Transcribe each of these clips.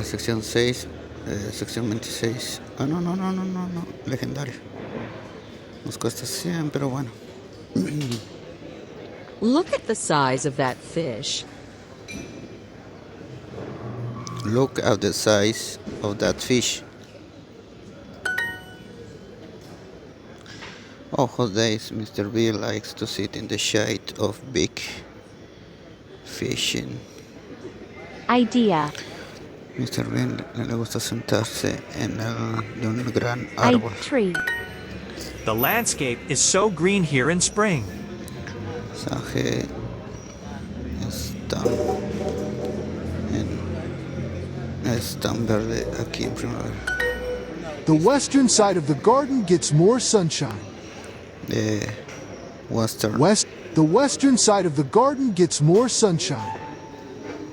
sección 6, sección 26. Ah, no, no, no, no, no, no. Legendario. Nos cuesta 100, pero bueno. Look at the size of that fish. Look at the size of that fish. Oh, hot days. Mr. B likes to sit in the shade of big fishing. Idea. Mr. B le gusta sentarse en el de un gran árbol. Tree. The landscape is so green here in spring. Mensaje es tan verde aquí en primavera. The western side of the garden gets more sunshine. The western side of the garden gets more sunshine.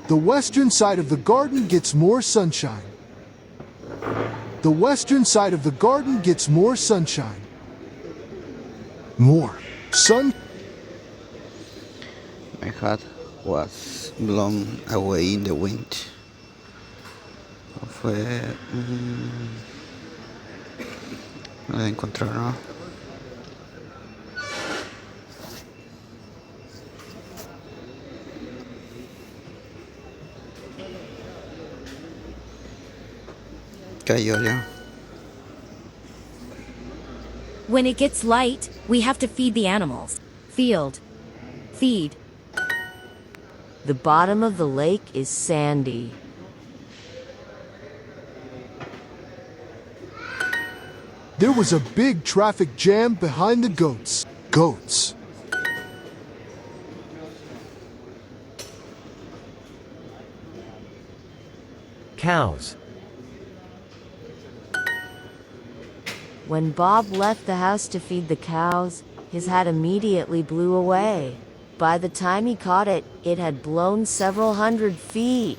The western side of the garden gets more sunshine. The western side of the garden gets more sunshine. More sun. My hat was blown away in the wind. Fue lo de encontrar, ¿no? Cayó ya. When it gets light, we have to feed the animals. Field. Feed. The bottom of the lake is sandy. There was a big traffic jam behind the goats. Goats. Cows. When Bob left the house to feed the cows, his hat immediately blew away. By the time he caught it, it had blown several hundred feet.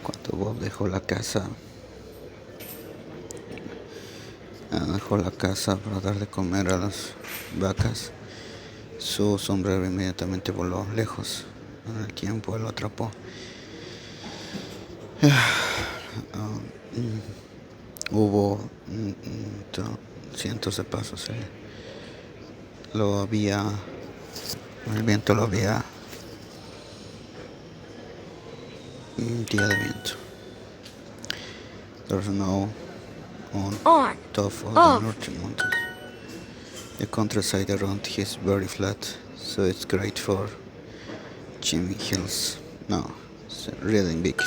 Cuando Bob dejó la casa para dar de comer a las vacas, su sombrero inmediatamente voló lejos. En el tiempo lo atrapó. Hubo cientos de pasos. El viento lo había. Un día de viento. There's snow on top of the northern mountains. The countryside around here is very flat, so it's great for climbing hills. No, it's really big.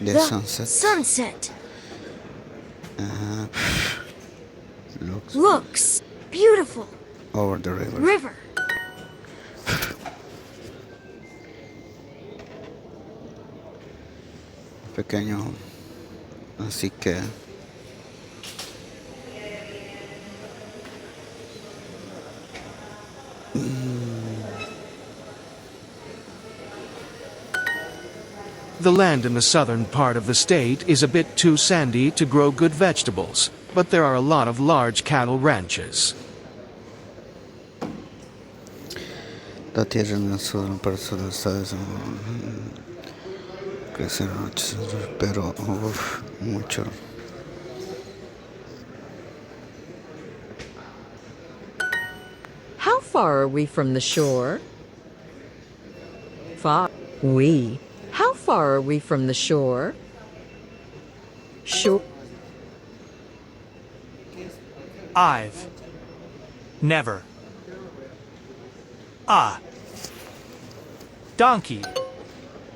The Sunset. Looks beautiful. over the river. Pequeño, así que The land in the southern part of the state is a bit too sandy to grow good vegetables, but there are a lot of large cattle ranches. la tierra en el sur, en parte del estado crecer pero mucho. How far are we from the shore? Far. We. How far are we from the shore? Shore. I've never. Donkey.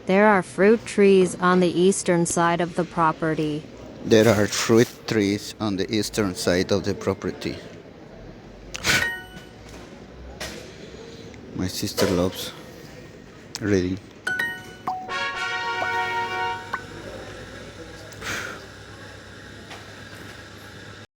There are fruit trees on the eastern side of the property. There are fruit trees on the eastern side of the property. My sister loves reading.